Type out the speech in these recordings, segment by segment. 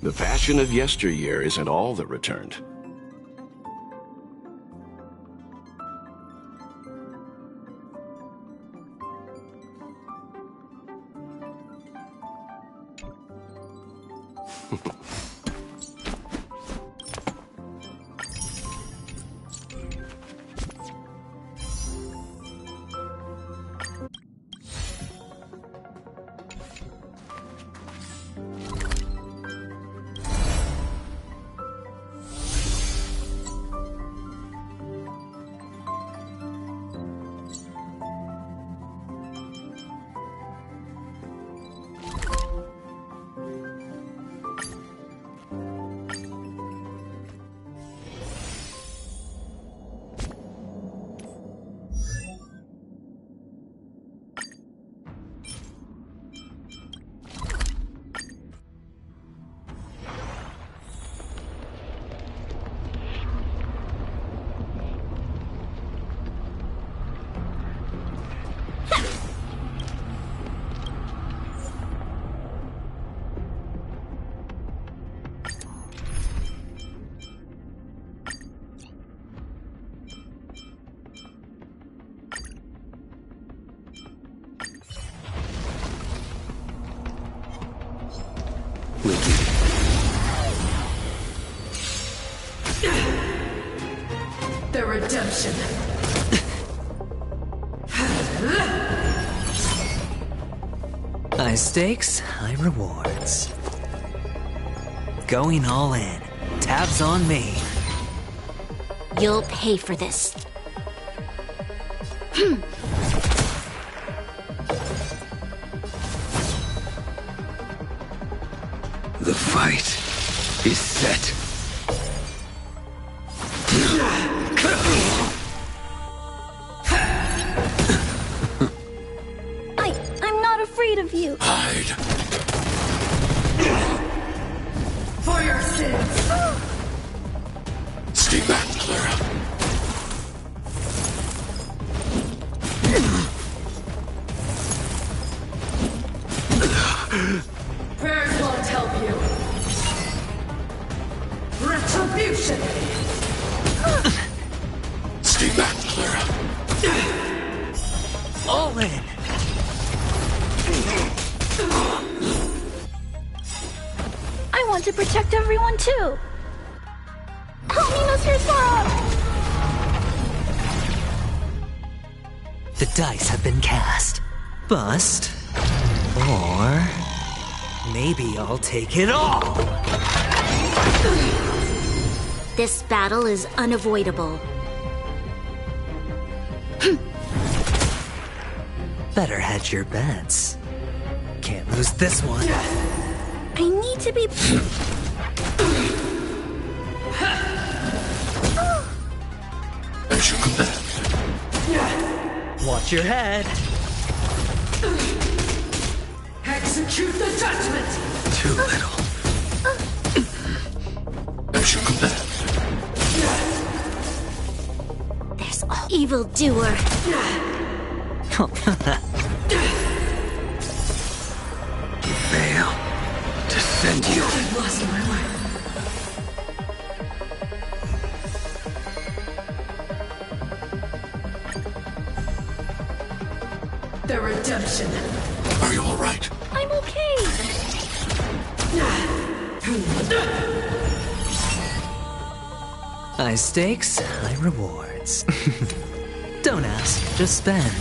The fashion of yesteryear isn't all that returned. The redemption. High stakes, high rewards. Going all in. Tabs on me. You'll pay for this. The fight is set. I'm not afraid of you. Hide. For your sins. Stay back, Clara. Prayers won't help you. Retribution. Stay back, Clara. All in. I want to protect everyone too. Help me, Mr. Sora! The dice have been cast. Bust. Or maybe I'll take it all. This battle is unavoidable. Better hedge your bets. Can't lose this one. I need to be... As you command. Watch your head. Execute the judgment. Too little. As you command. There's all evildoer. Fail to send you. I've lost my way. The redemption. Are you all right? I'm okay. High stakes, high rewards. Don't ask, just spend.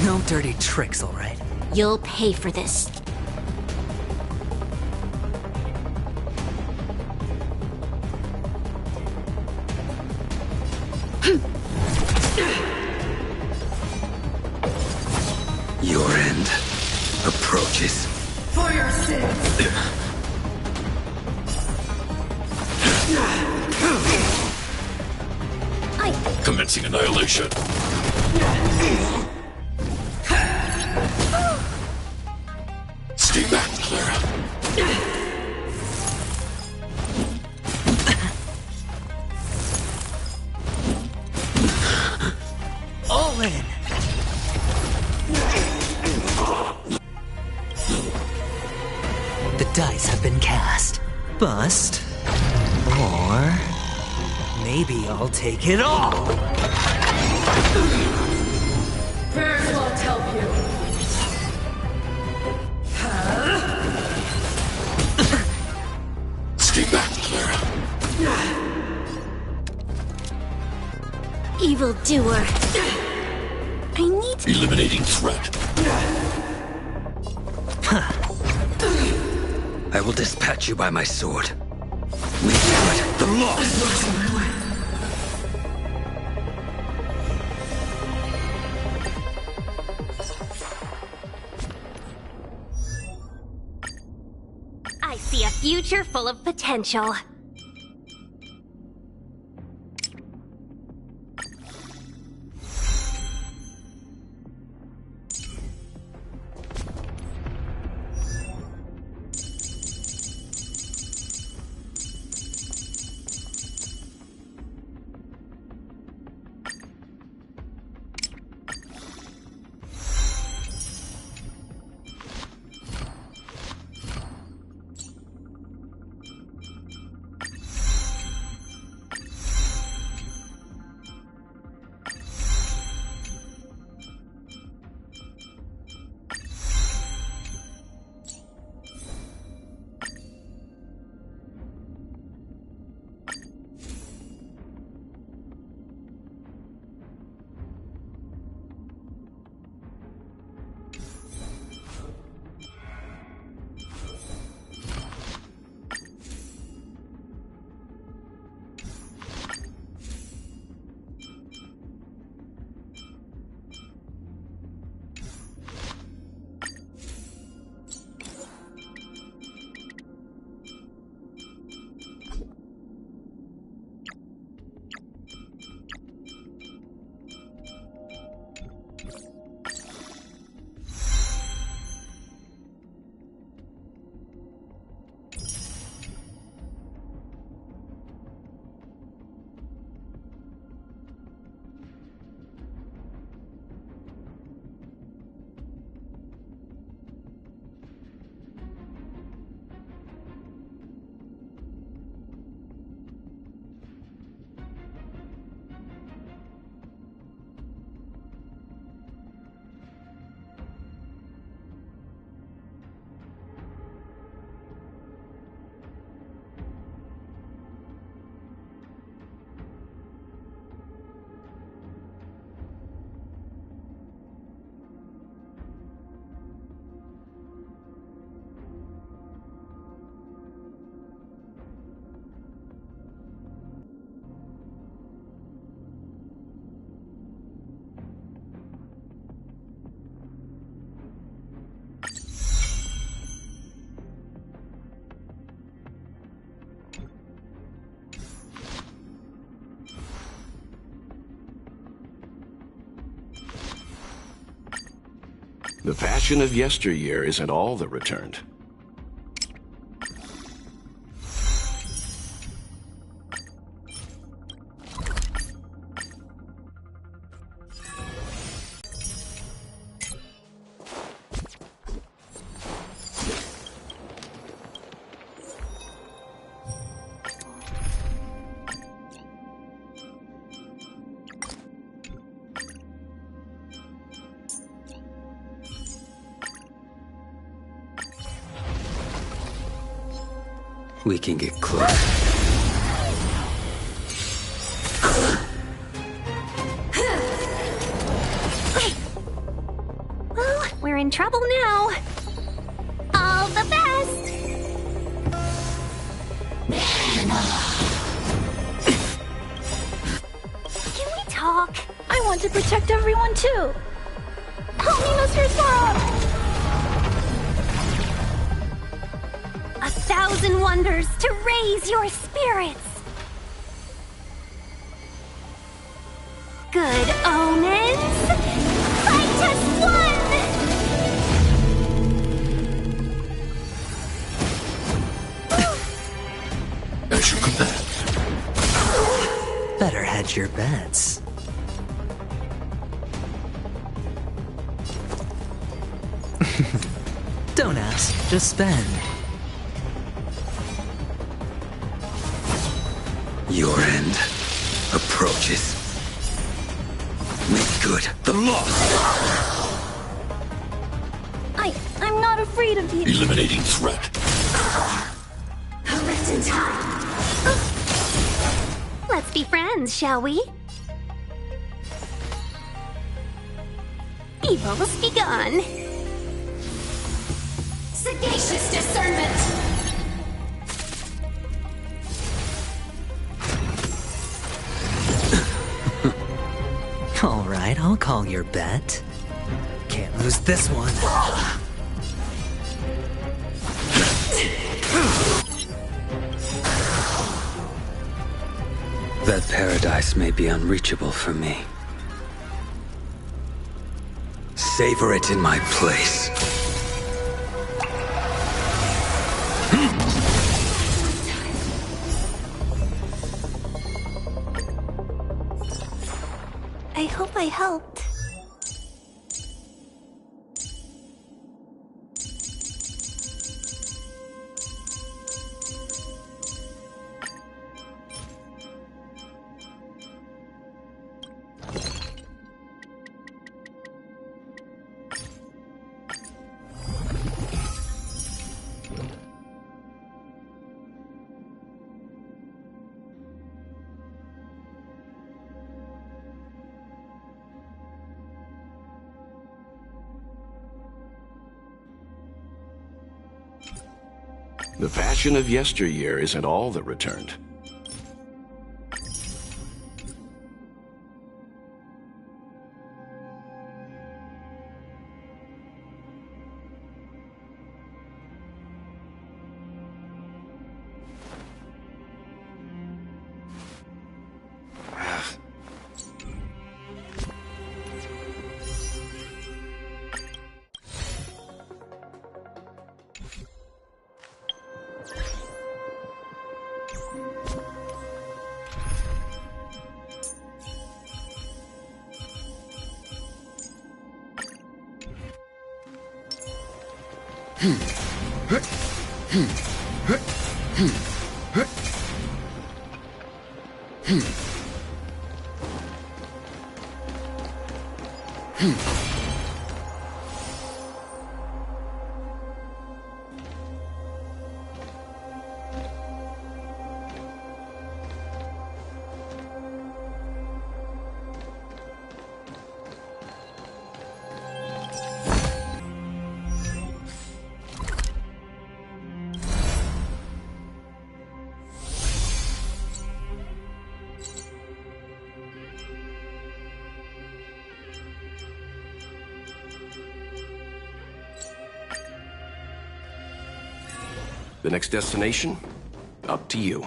No dirty tricks, all right? You'll pay for this. Your end approaches. For your sins. Commencing annihilation. Stay back, Clara. All in. The dice have been cast. Bust. Or maybe I'll take it all. Prayers won't help you. Stay back, Clara. Evildoer. I need to... Eliminating threat. I will dispatch you by my sword. We cut the lost. Losing my way. I see a future full of potential. The fashion of yesteryear isn't all that returned. We can get close. Well, we're in trouble now. All the best! Can we talk? I want to protect everyone too. Help me, Mr. Swirl! and wonders to raise your spirits. Good omens! Fight as one! As you command. Better hedge your bets. Don't ask, just spend. Your end approaches. Make good the loss. I'm not afraid of you. Eliminating threat. Rest in time. Let's be friends, shall we? Evil's begun. Sagacious discernment. All right, I'll call your bet. Can't lose this one. That paradise may be unreachable for me. Savor it in my place. I hope I helped. The fashion of yesteryear isn't all that returned. The next destination? Up to you.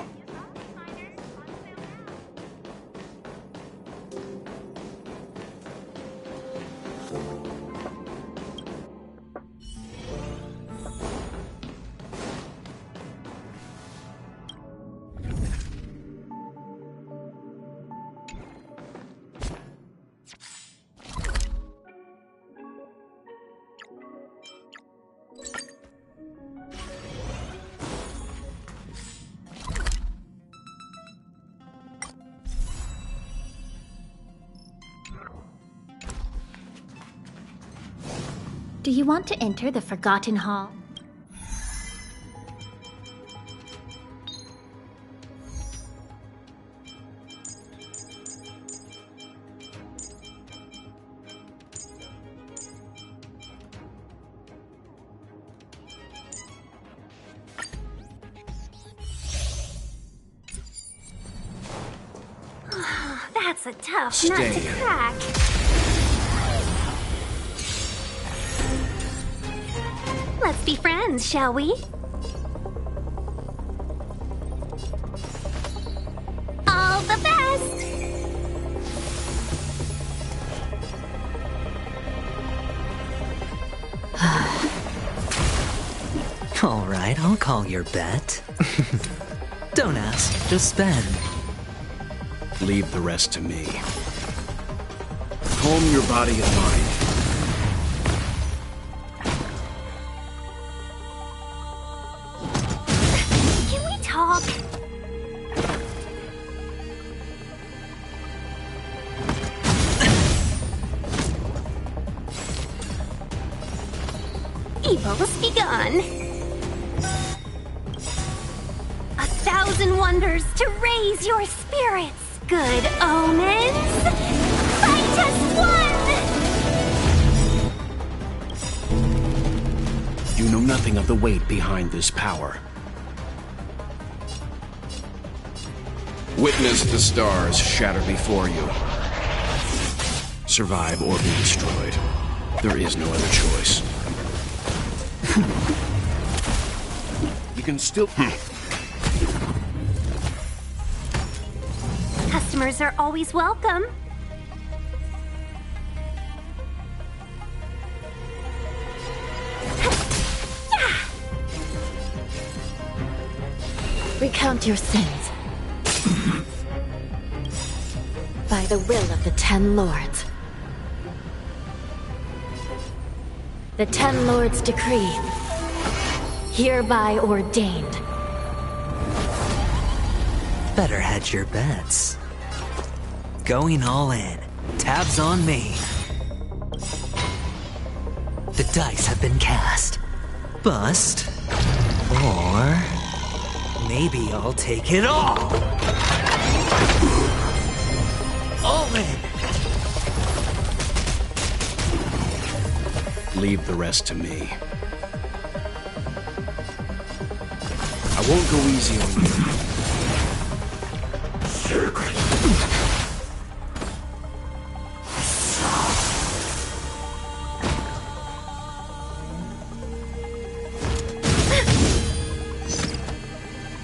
Do you want to enter the Forgotten Hall? That's a tough nut to crack. Let's be friends, shall we? Alright, I'll call your bet. Don't ask, just spend. Leave the rest to me. Calm your body and mind. Can we talk? Evil's begun. 1,000 wonders to raise your spirits. Good omens. Fight as one. You know nothing of the weight behind this power. Witness the stars shatter before you. Survive or be destroyed. There is no other choice. You can still... Customers are always welcome. Recount your sins. By the will of the 10 Lords. The 10 Lords decree, hereby ordained. Better hedge your bets. Going all in. Tabs on me. The dice have been cast. Bust. Or... maybe I'll take it all! All in! Leave the rest to me. I won't go easy on you.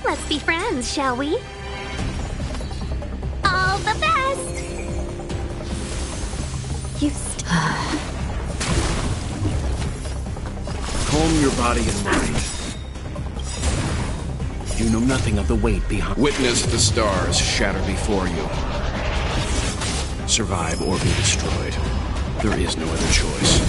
Let's be friends, shall we? All the best! You Calm your body and mind. You know nothing of the weight behind... Witness the stars shatter before you. Survive or be destroyed. There is no other choice.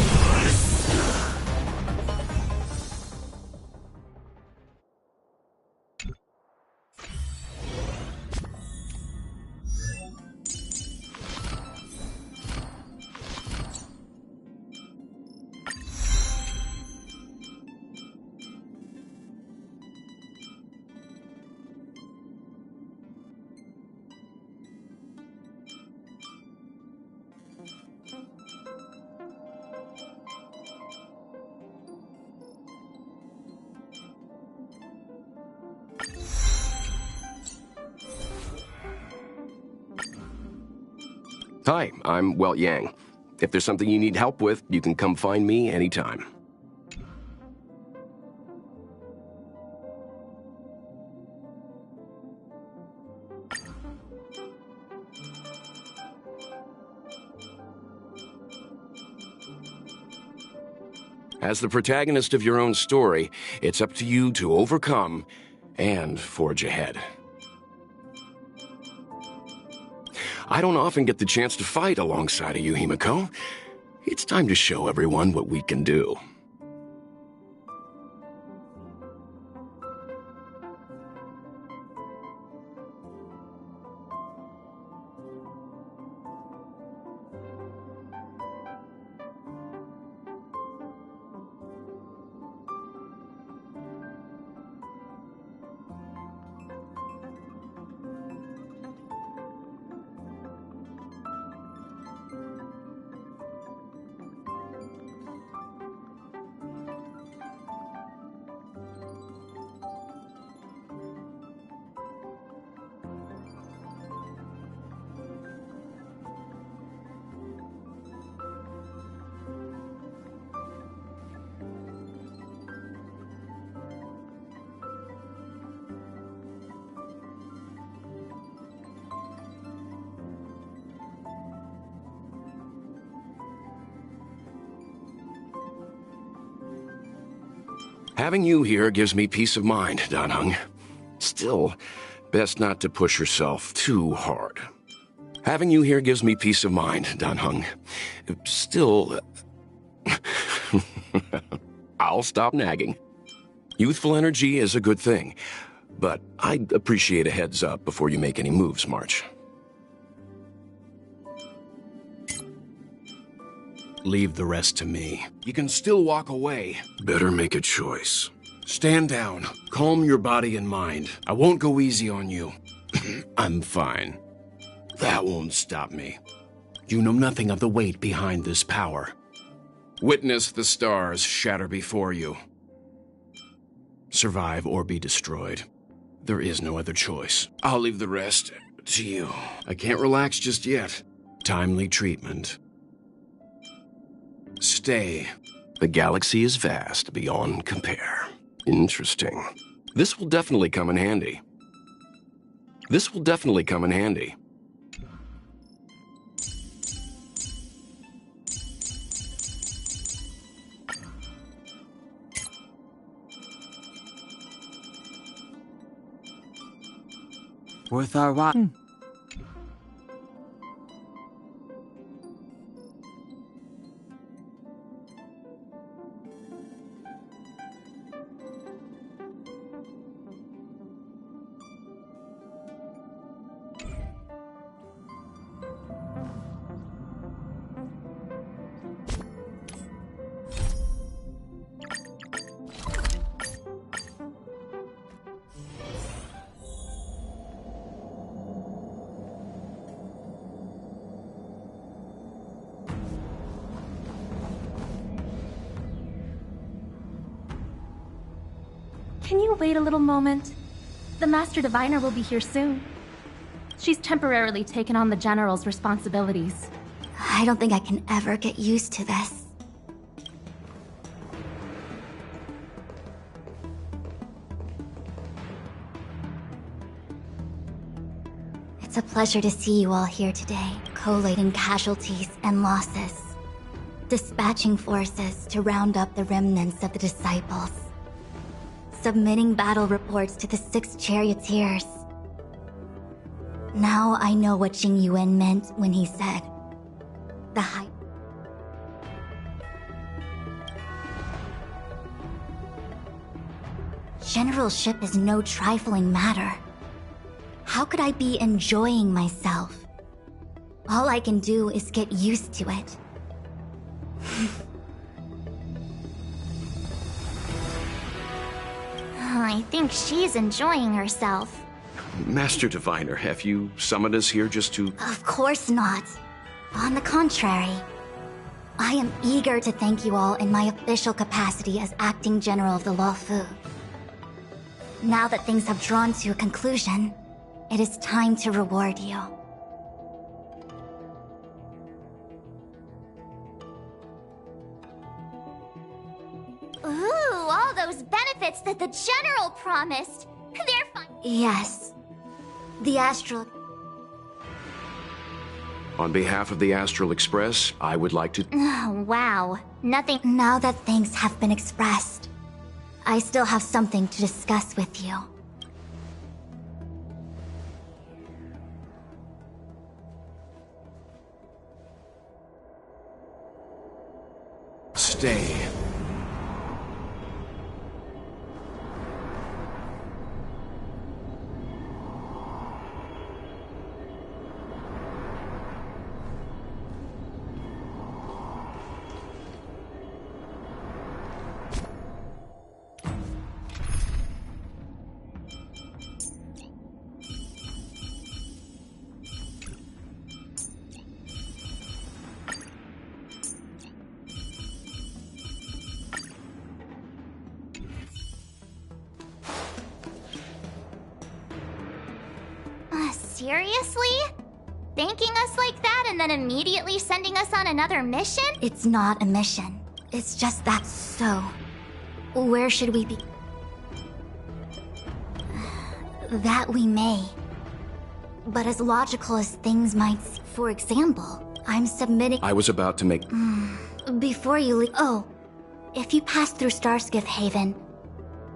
Hi, I'm Welt Yang. If there's something you need help with, you can come find me anytime. As the protagonist of your own story, it's up to you to overcome and forge ahead. I don't often get the chance to fight alongside of you, Himiko. It's time to show everyone what we can do. Having you here gives me peace of mind, Danheng. Still, best not to push yourself too hard. Having you here gives me peace of mind, Danheng. Still... I'll stop nagging. Youthful energy is a good thing, but I'd appreciate a heads up before you make any moves, March. Leave the rest to me. You can still walk away. Better make a choice. Stand down. Calm your body and mind. I won't go easy on you. I'm fine. That won't stop me. You know nothing of the weight behind this power. Witness the stars shatter before you. Survive or be destroyed. There is no other choice. I'll leave the rest to you. I can't relax just yet. Timely treatment. Stay. The galaxy is vast beyond compare. Interesting. This will definitely come in handy. This will definitely come in handy. Worth our while. Can you wait a little moment? The Master Diviner will be here soon. She's temporarily taken on the General's responsibilities. I don't think I can ever get used to this. It's a pleasure to see you all here today, collating casualties and losses, dispatching forces to round up the remnants of the disciples, submitting battle reports to the 6 charioteers. Now I know what Jing Yuan meant when he said, the high... Generalship is no trifling matter. How could I be enjoying myself? All I can do is get used to it. I think she's enjoying herself. Master Diviner, have you summoned us here just to... Of course not. On the contrary, I am eager to thank you all in my official capacity as acting general of the Luofu. Now that things have drawn to a conclusion, it is time to reward you. Ooh, all those benefits that the General promised. They're fine. Yes. The Astral... On behalf of the Astral Express, I would like to... Oh, wow. Nothing... Now that things have been expressed, I still have something to discuss with you. Stay. Seriously? Thanking us like that and then immediately sending us on another mission? It's not a mission. It's just that so. Where should we be? That we may. But as logical as things might... For example, I'm submitting... I was about to make... Before you leave... Oh. If you pass through Starskiff Haven,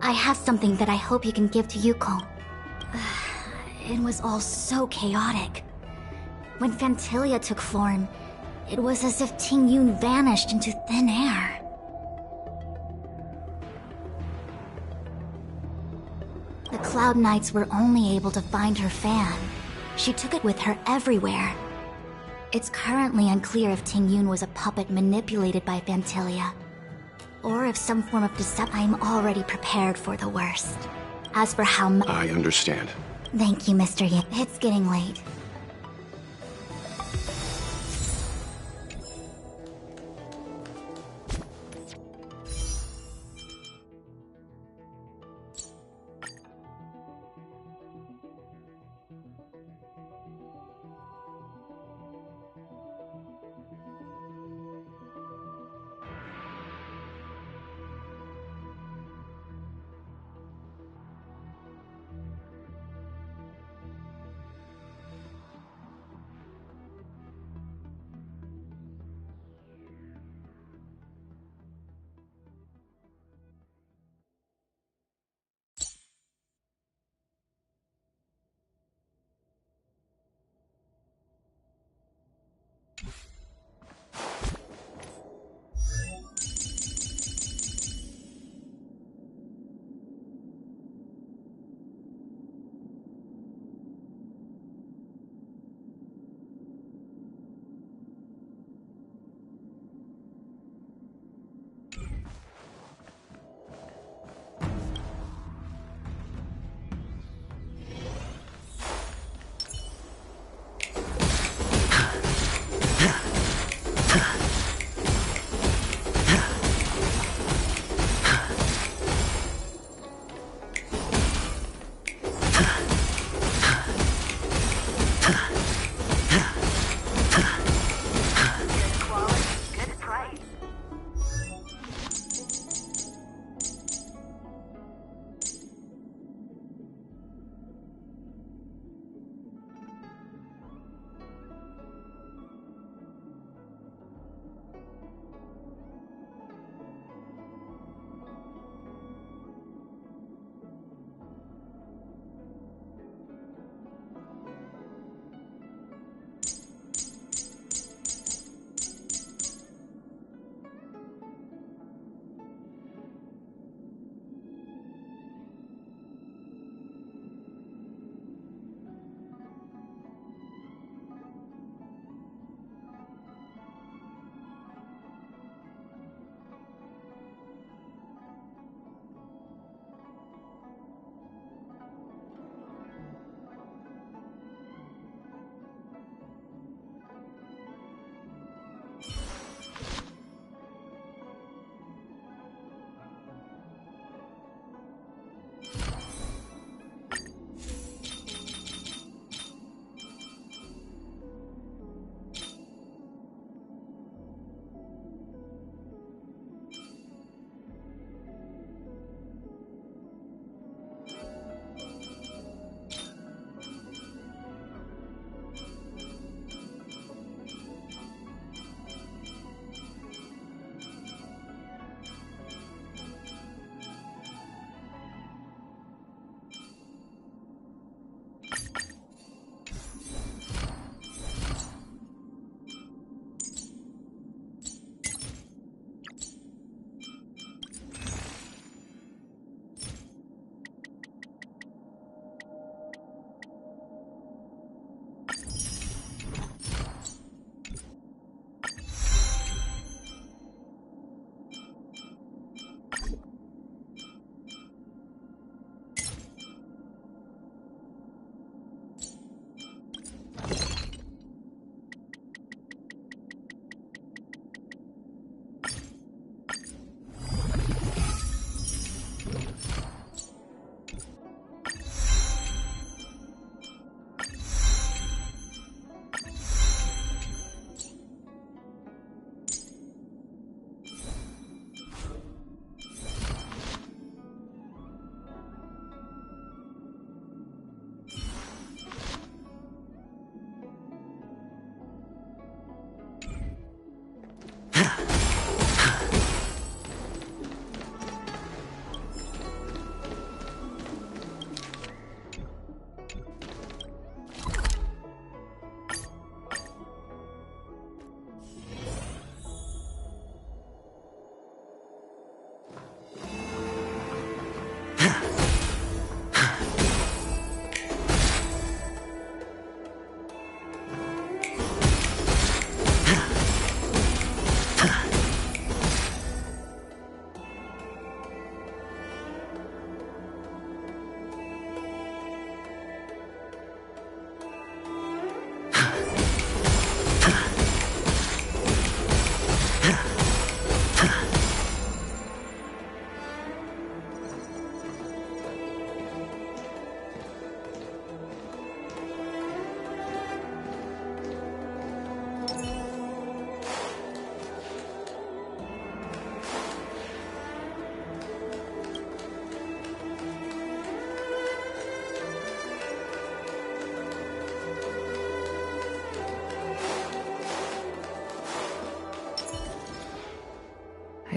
I have something that I hope you can give to Yuko. It was all so chaotic. When Phantilia took form, it was as if Ting Yun vanished into thin air. The Cloud Knights were only able to find her fan. She took it with her everywhere. It's currently unclear if Ting Yun was a puppet manipulated by Phantilia, or if some form of deception. I'm already prepared for the worst. As for how I understand. Thank you, Mr. Yin. It's getting late.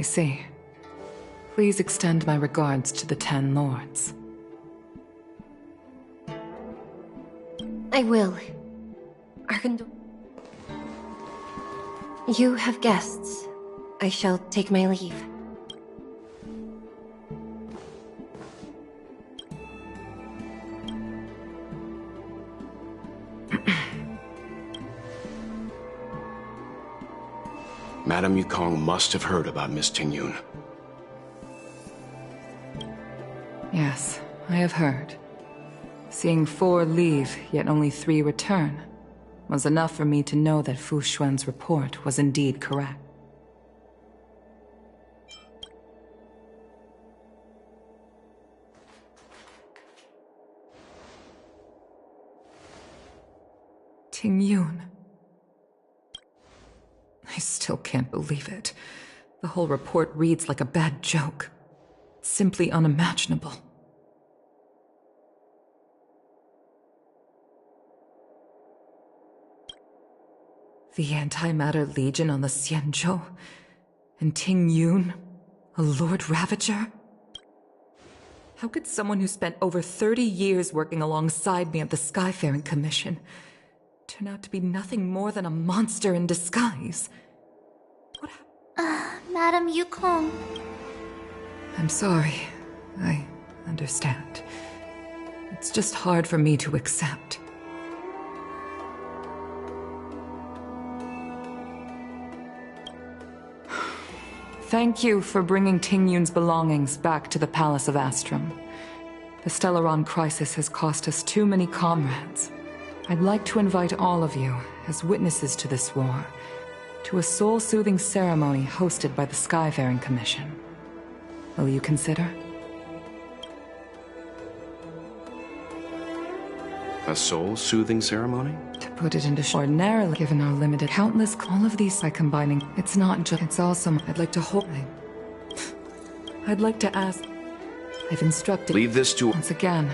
see. Please extend my regards to the 10 lords. I will. You have guests. I shall take my leave. Madame Yukong must have heard about Miss Tingyun. Yes, I have heard. Seeing 4 leave, yet only 3 return, was enough for me to know that Fu Xuan's report was indeed correct. Tingyun. I still can't believe it. The whole report reads like a bad joke. It's simply unimaginable. The Antimatter Legion on the Xianzhou, and Tingyun, a Lord Ravager? How could someone who spent over 30 years working alongside me at the Skyfaring Commission turn out to be nothing more than a monster in disguise? What Madame Yukong. I'm sorry. I understand. It's just hard for me to accept. Thank you for bringing Tingyun's belongings back to the Palace of Astrum. The Stellaron crisis has cost us too many comrades. I'd like to invite all of you, as witnesses to this war, to a soul-soothing ceremony hosted by the Skyfaring Commission. Will you consider? A soul-soothing ceremony? To put it into ordinarily, given our limited countless, all of these by combining, it's not just, it's also, I'd like to hold, I'd like to ask, I've instructed, Leave this to, once again.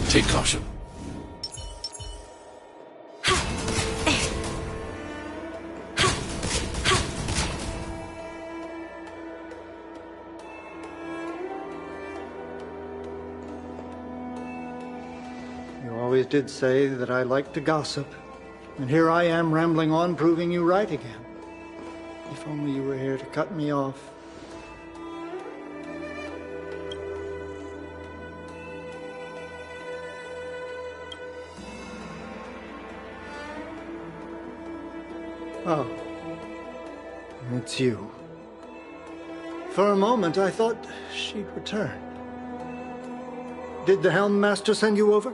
Take caution. You always did say that I like to gossip, and here I am rambling on, proving you right again. If only you were here to cut me off. Oh, it's you. For a moment, I thought she'd return. Did the Helm Master send you over?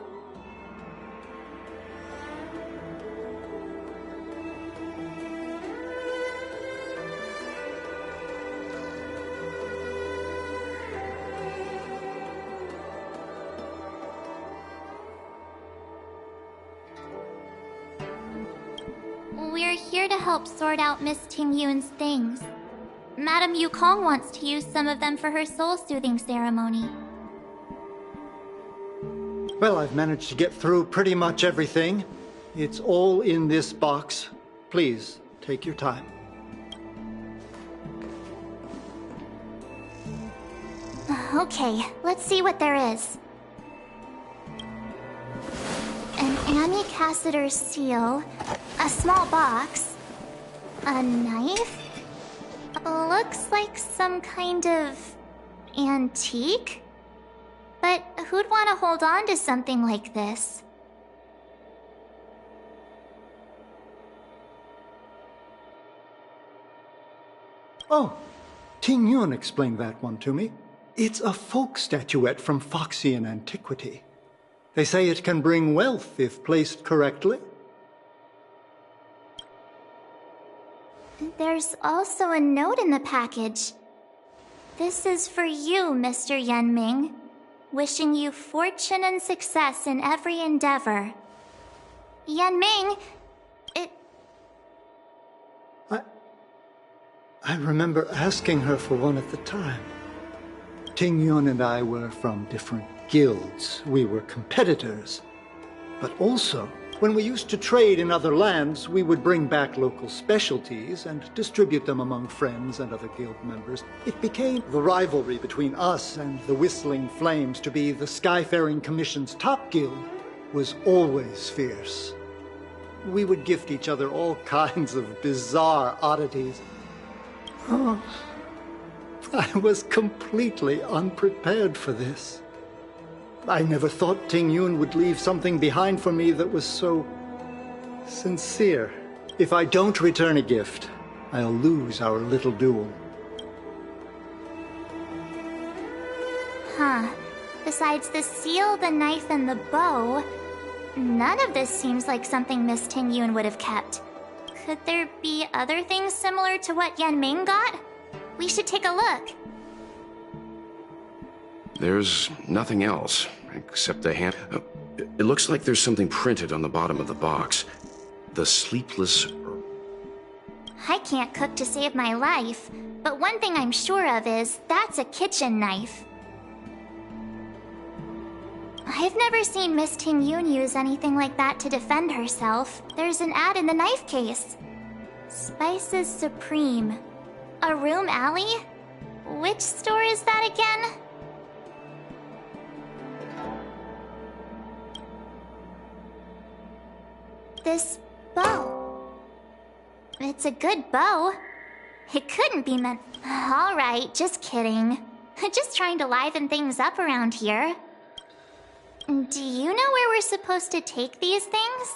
We're here to help sort out Miss Tingyun's things. Madame Yukong wants to use some of them for her soul-soothing ceremony. Well, I've managed to get through pretty much everything. It's all in this box. Please, take your time. Okay, let's see what there is. An amicassator seal, a small box, a knife. Looks like some kind of antique? But who'd want to hold on to something like this? Oh, Ting Yun explained that one to me. It's a folk statuette from Foxian antiquity. They say it can bring wealth if placed correctly. There's also a note in the package. This is for you, Mr. Yenming. Wishing you fortune and success in every endeavor. Yenming, I remember asking her for one at the time. Ting Yun and I were from different guilds. We were competitors. But also, when we used to trade in other lands, we would bring back local specialties and distribute them among friends and other guild members. It became the rivalry between us and the Whistling Flames to be the Skyfaring Commission's top guild was always fierce. We would gift each other all kinds of bizarre oddities. Oh, I was completely unprepared for this. I never thought Ting Yun would leave something behind for me that was so sincere. If I don't return a gift, I'll lose our little duel. Huh. Besides the seal, the knife, and the bow, none of this seems like something Miss Ting Yun would have kept. Could there be other things similar to what Yenming got? We should take a look. There's nothing else, except the hand... it looks like there's something printed on the bottom of the box. The Sleepless... I can't cook to save my life, but one thing I'm sure of is that's a kitchen knife. I've never seen Miss Ting Yun use anything like that to defend herself. There's an ad in the knife case. Spices Supreme. A room alley? Which store is that again? This bow. It's a good bow. It couldn't be meant... Alright, just kidding. Just trying to liven things up around here. Do you know where we're supposed to take these things?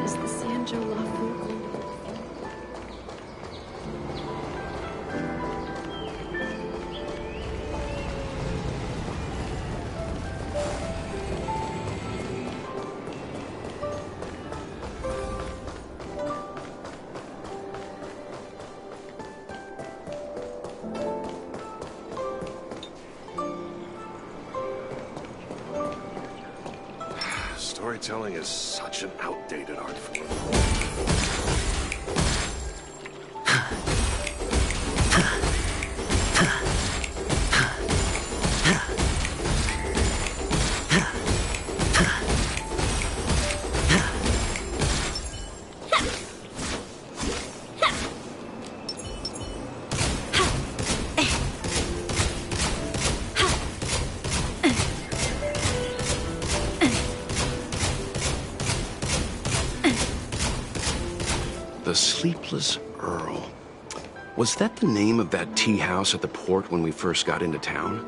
Is the Sanjo lawful? Storytelling is such an outdated art form. Sleepless Earl. Was that the name of that tea house at the port when we first got into town?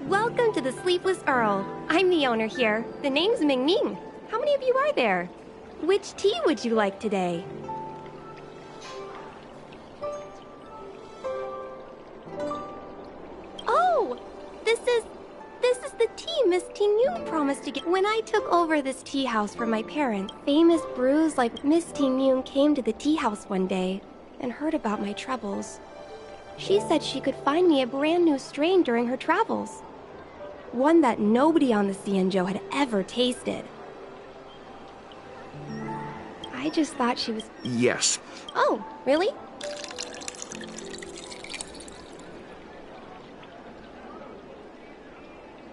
Welcome to the Sleepless Earl. I'm the owner here. The name's Ming Ming. How many of you are there? Which tea would you like today? Oh! This is the tea Miss Ting Yun promised to get. When I took over this tea house from my parents, famous brews like Miss Ting Yun came to the tea house one day and heard about my troubles. She said she could find me a brand new strain during her travels. One that nobody on the Xianzhou had ever tasted. I just thought she was... Yes. Oh, really?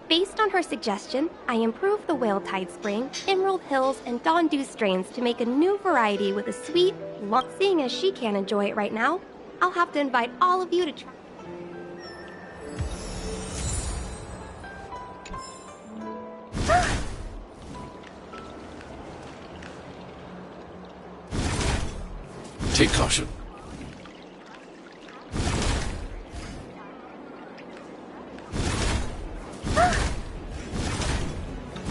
Based on her suggestion, I improved the Whale Tide Spring, Emerald Hills, and Dawn Dew strains to make a new variety with a sweet, seeing as she can't enjoy it right now, I'll have to invite all of you to try. Take caution.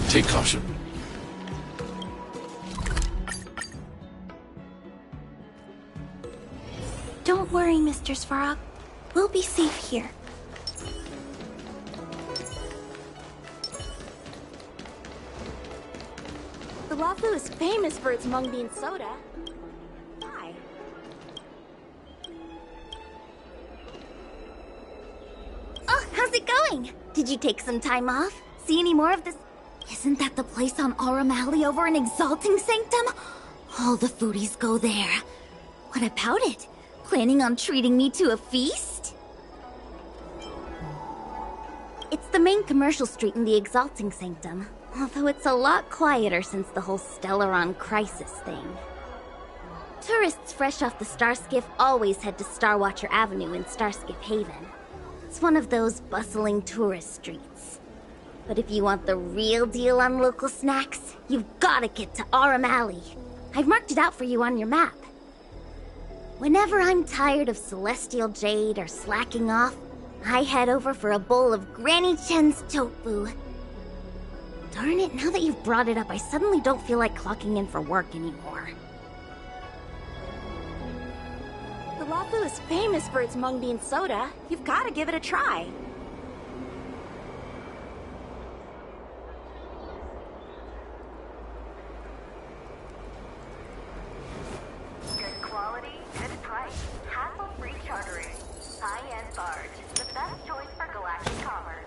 Take caution. Don't worry, Mr. Svarog. We'll be safe here. The Wafu is famous for its mung bean soda. Why? Oh, how's it going? Did you take some time off? See any more of this? Isn't that the place on Aurum Alley over in Exalting Sanctum? All the foodies go there. What about it? Planning on treating me to a feast? It's the main commercial street in the Exalting Sanctum, although it's a lot quieter since the whole Stellaron crisis thing. Tourists fresh off the Starskiff always head to Starwatcher Avenue in Starskiff Haven. It's one of those bustling tourist streets. But if you want the real deal on local snacks, you've gotta get to Aurum Alley. I've marked it out for you on your map. Whenever I'm tired of Celestial Jade or slacking off, I head over for a bowl of Granny Chen's tofu. Darn it, now that you've brought it up, I suddenly don't feel like clocking in for work anymore. The Wafu is famous for its mung bean soda. You've got to give it a try. Good quality, good price, hassle-free chartering. High-end barge, the best choice for galactic commerce.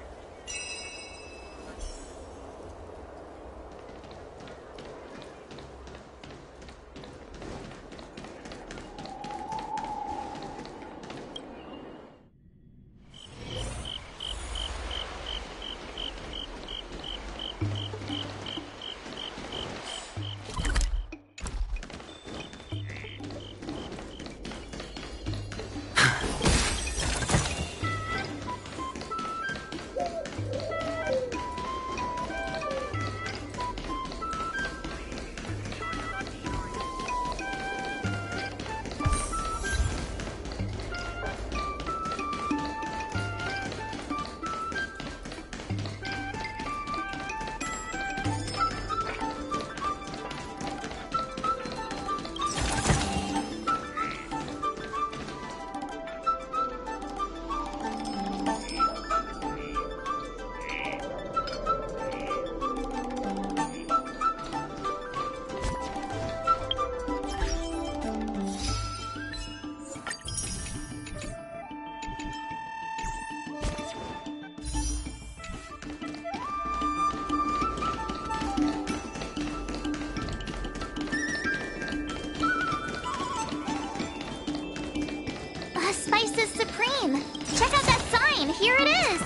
Spice is supreme! Check out that sign! Here it is!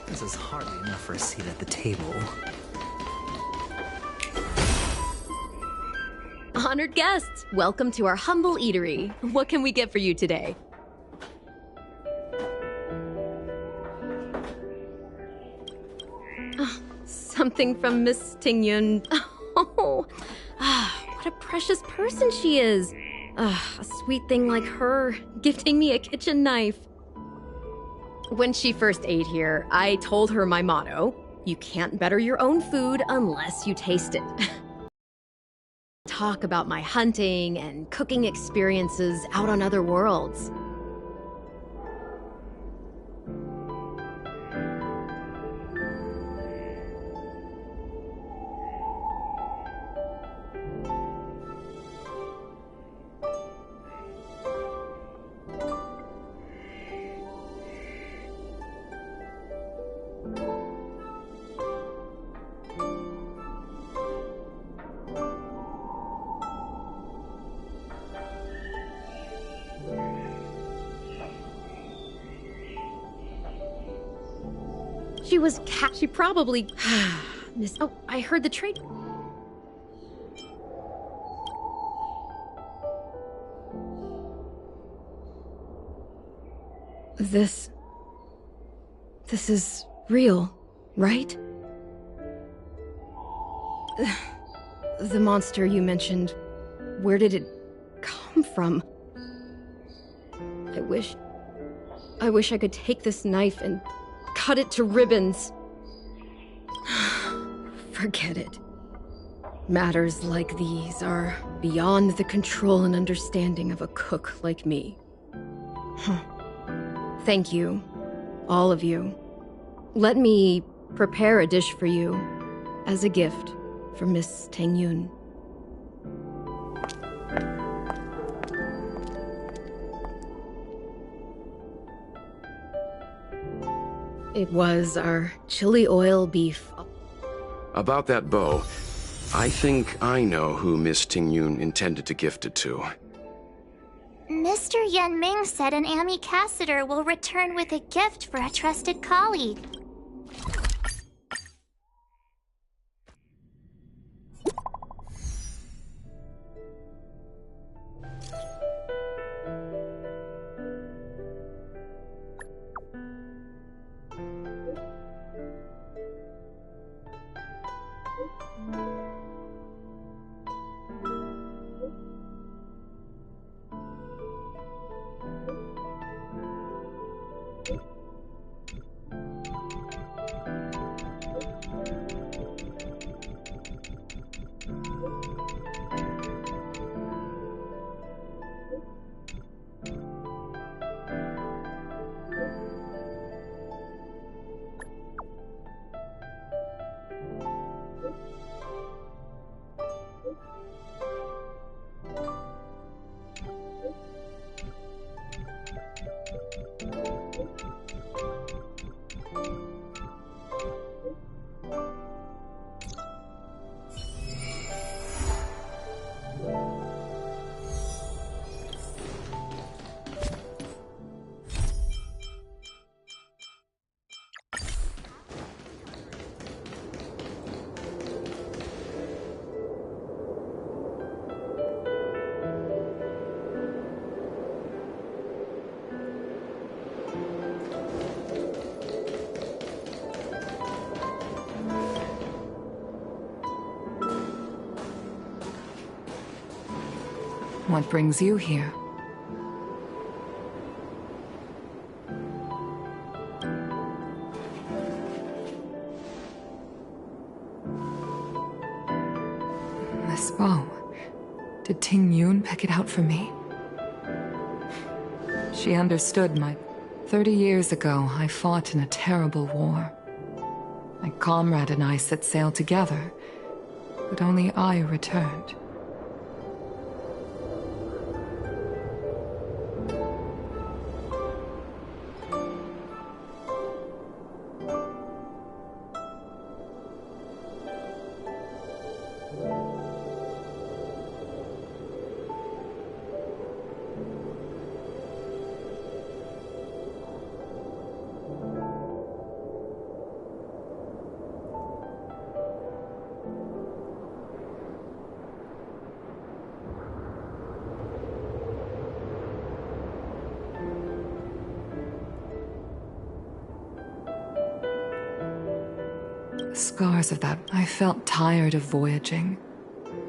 This is hardly enough for a seat at the table. Honored guests, welcome to our humble eatery. What can we get for you today? Something from Miss Tingyun. Oh, what a precious person she is. A sweet thing like her, gifting me a kitchen knife. When she first ate here, I told her my motto: you can't better your own food unless you taste it. Talk about my hunting and cooking experiences out on other worlds. She probably... Oh, I heard the trade... This is real, right? The monster you mentioned, where did it come from? I wish I could take this knife and cut it to ribbons. Forget it. Matters like these are beyond the control and understanding of a cook like me. Thank you, all of you. Let me prepare a dish for you as a gift for Miss Tingyun. It was our chili oil beef. About that bow, I think I know who Miss Tingyun intended to gift it to. Mr. Yan Ming said an ambassador will return with a gift for a trusted colleague. What brings you here? This bow. Did Tingyun pick it out for me? She understood my... 30 years ago, I fought in a terrible war. My comrade and I set sail together, but only I returned. The scars of that, I felt tired of voyaging.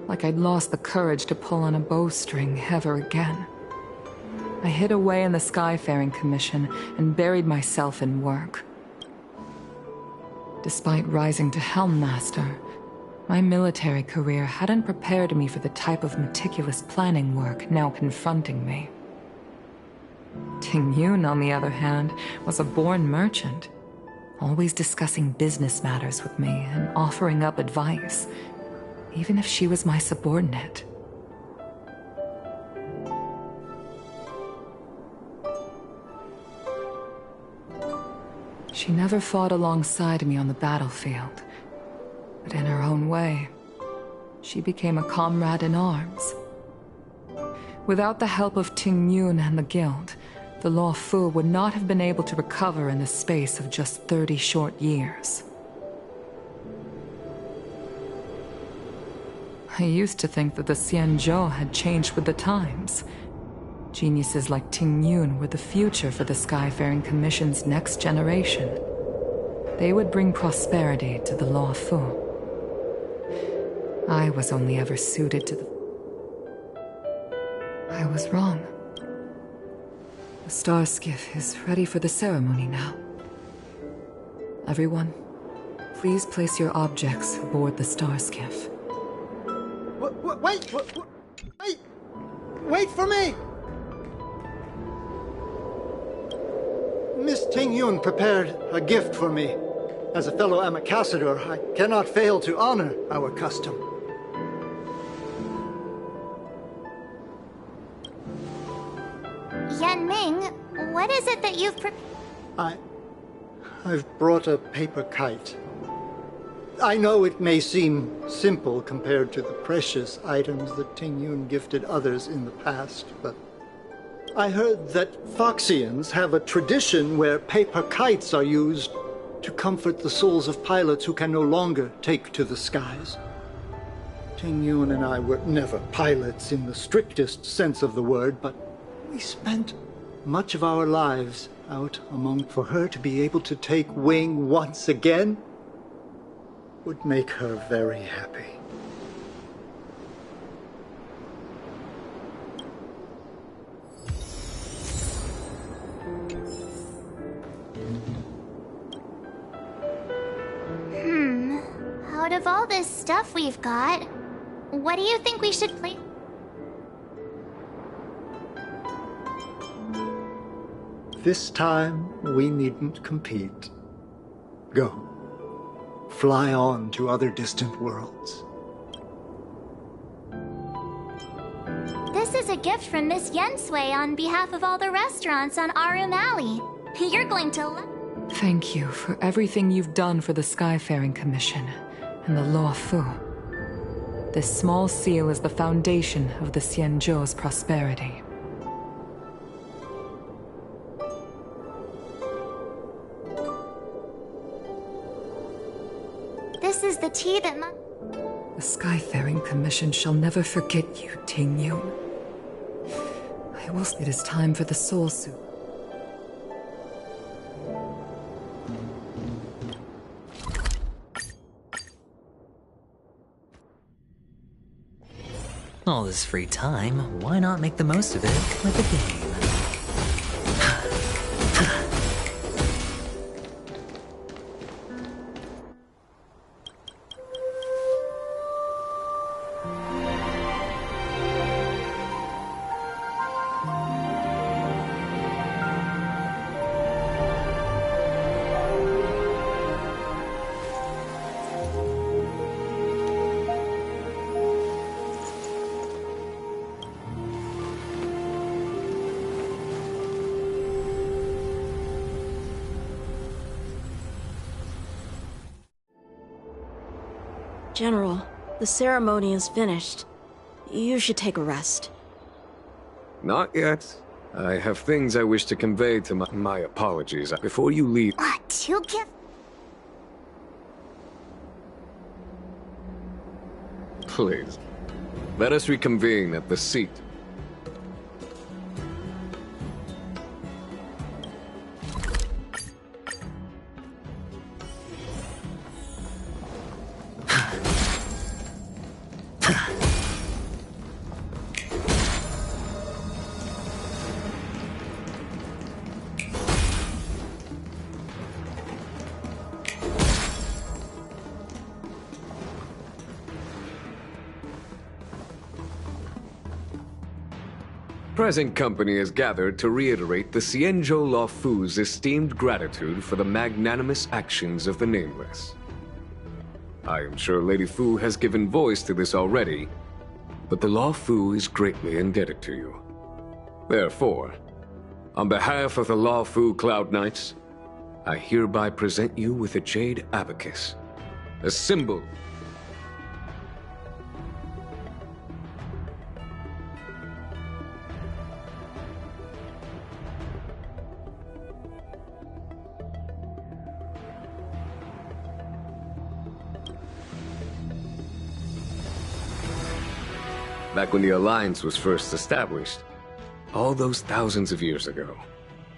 Like I'd lost the courage to pull on a bowstring ever again. I hid away in the Skyfaring Commission and buried myself in work. Despite rising to Helm Master, my military career hadn't prepared me for the type of meticulous planning work now confronting me. Ting Yun, on the other hand, was a born merchant, always discussing business matters with me and offering up advice, even if she was my subordinate. She never fought alongside me on the battlefield, but in her own way, she became a comrade in arms. Without the help of Ting Yun and the Guild, the Law Fu would not have been able to recover in the space of just 30 short years. I used to think that the Xianzhou had changed with the times. Geniuses like Ting Yun were the future for the Skyfaring Commission's next generation. They would bring prosperity to the Law Fu. I was only ever suited to the... I was wrong. The star skiff is ready for the ceremony now. Everyone, please place your objects aboard the star skiff. Wait for me! Miss Ting Yun prepared a gift for me. As a fellow ambassador, I cannot fail to honor our custom. Yan Ming, what is it that you've I've brought a paper kite. I know it may seem simple compared to the precious items that Ting Yun gifted others in the past, but I heard that Foxians have a tradition where paper kites are used to comfort the souls of pilots who can no longer take to the skies. Ting Yun and I were never pilots in the strictest sense of the word, but we spent much of our lives out among... For her to be able to take wing once again would make her very happy. Out of all this stuff we've got, what do you think we should play? This time, we needn't compete. Go. Fly on to other distant worlds. This is a gift from Miss Yensui on behalf of all the restaurants on Arum Alley. You're going to Thank you for everything you've done for the Skyfaring Commission and the Law Fu. This small seal is the foundation of the Xianzhou's prosperity. This is the tea that The Skyfaring Commission shall never forget you, Ting Yun. It is time for the soul soup. All this free time, why not make the most of it with a game? General, the ceremony is finished. You should take a rest. Not yet. I have things I wish to convey to my apologies before you leave. What? You give... Please. Let us reconvene at the seat. Present company is gathered to reiterate the Xianzhou Luofu's esteemed gratitude for the magnanimous actions of the Nameless. I am sure Lady Fu has given voice to this already, but the Luofu is greatly indebted to you. Therefore, on behalf of the Luofu Cloud Knights, I hereby present you with a Jade Abacus, a symbol. Back when the Alliance was first established, all those thousands of years ago,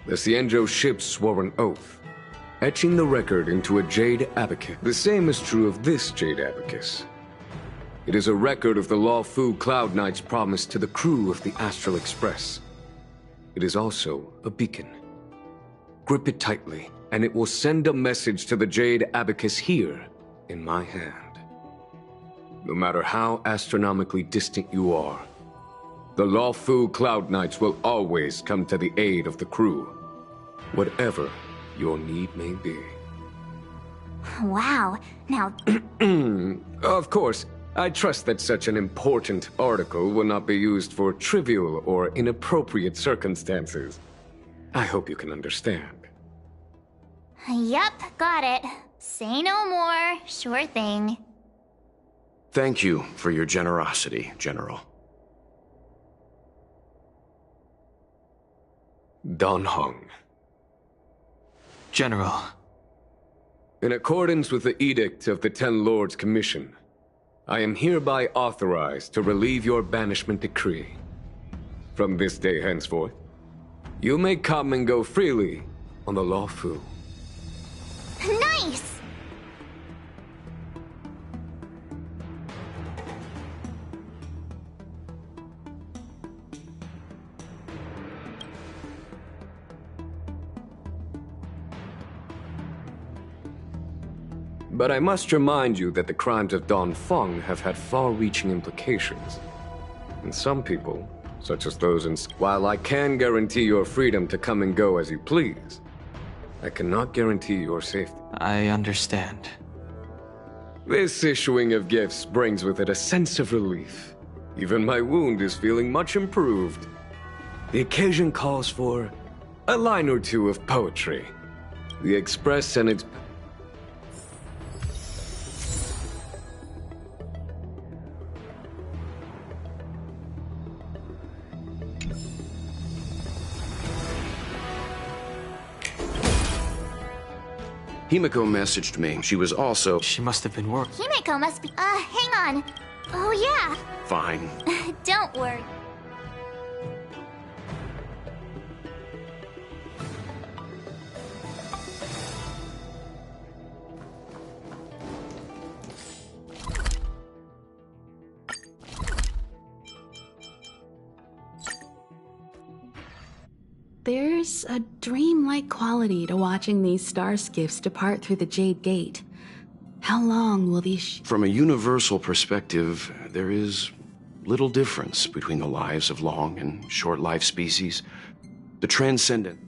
the Xianzhou ships swore an oath, etching the record into a Jade Abacus. The same is true of this Jade Abacus. It is a record of the Luofu Cloud Knight's promise to the crew of the Astral Express. It is also a beacon. Grip it tightly, and it will send a message to the Jade Abacus here, in my hand. No matter how astronomically distant you are, the Luofu Cloud Knights will always come to the aid of the crew, whatever your need may be. Wow, now... Of course, I trust that such an important article will not be used for trivial or inappropriate circumstances. I hope you can understand. Yep, got it. Say no more. Sure thing. Thank you for your generosity, General. Dan Heng. General. In accordance with the Edict of the Ten Lords Commission, I am hereby authorized to relieve your banishment decree. From this day henceforth, you may come and go freely on the Luofu. Nice! But I must remind you that the crimes of Dongfeng have had far-reaching implications. And some people, such as those in... While I can guarantee your freedom to come and go as you please, I cannot guarantee your safety. I understand. This issuing of gifts brings with it a sense of relief. Even my wound is feeling much improved. The occasion calls for a line or two of poetry. The Express and its... Himiko messaged me. She was also... She must have been working. Himiko must be... hang on. Oh, yeah. Fine. Don't worry. There's a dreamlike quality to watching these star skiffs depart through the Jade Gate. How long will these... From a universal perspective, there is little difference between the lives of long and short-lived species. The transcendent...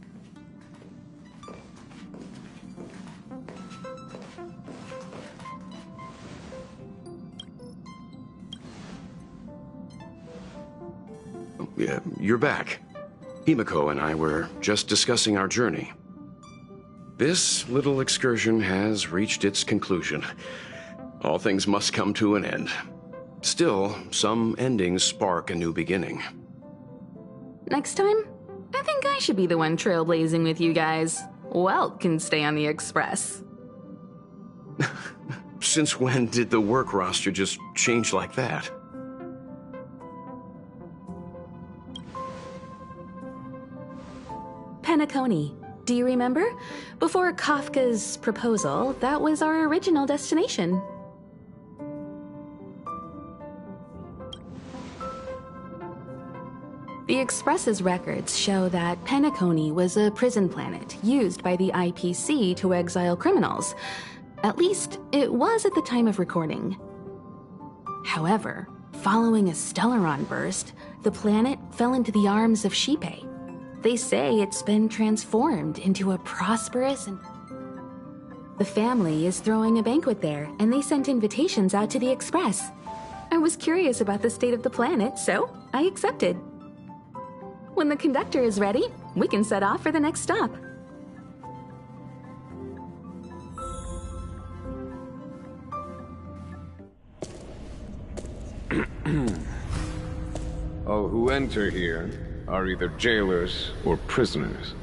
Yeah, you're back. Himiko and I were just discussing our journey. This little excursion has reached its conclusion. All things must come to an end. Still, some endings spark a new beginning. Next time, I think I should be the one trailblazing with you guys. Welt can stay on the Express. Since when did the work roster just change like that? Penacony. Do you remember? Before Kafka's proposal, that was our original destination. The Express's records show that Penacony was a prison planet used by the IPC to exile criminals. At least, it was at the time of recording. However, following a Stellaron burst, the planet fell into the arms of Shipe. They say it's been transformed into a prosperous and... The family is throwing a banquet there, and they sent invitations out to the Express. I was curious about the state of the planet, so I accepted. When the conductor is ready, we can set off for the next stop. All who enter here are either jailers or prisoners.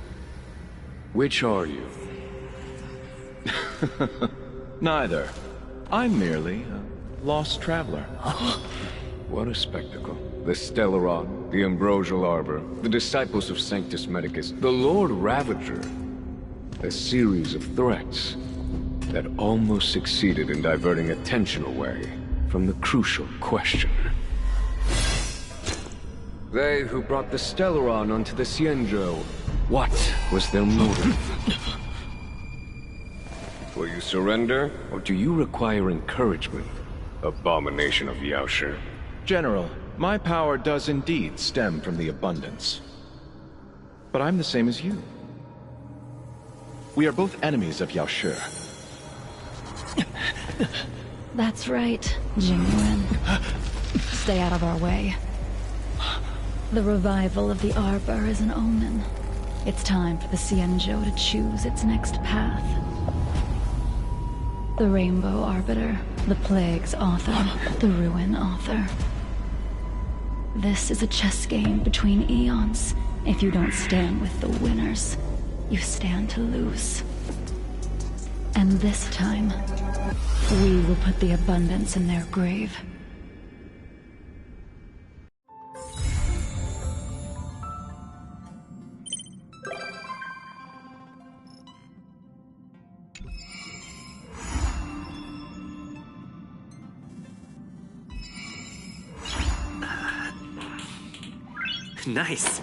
Which are you? Neither. I'm merely a lost traveler. What a spectacle. The Stellaron, the Ambrosial Arbor, the disciples of Sanctus Medicus, the Lord Ravager. A series of threats that almost succeeded in diverting attention away from the crucial question. They who brought the Stellaron onto the Cienjo, what was their motive? Will you surrender, or do you require encouragement, abomination of Yaoshi? General, my power does indeed stem from the abundance. But I'm the same as you. We are both enemies of Yaoshi. That's right, Jingyuan. Stay out of our way. The revival of the Arbor is an omen. It's time for the Cienjo to choose its next path. The Rainbow Arbiter, the Plague's author, the Ruin author. This is a chess game between eons. If you don't stand with the winners, you stand to lose. And this time, we will put the abundance in their grave. Nice.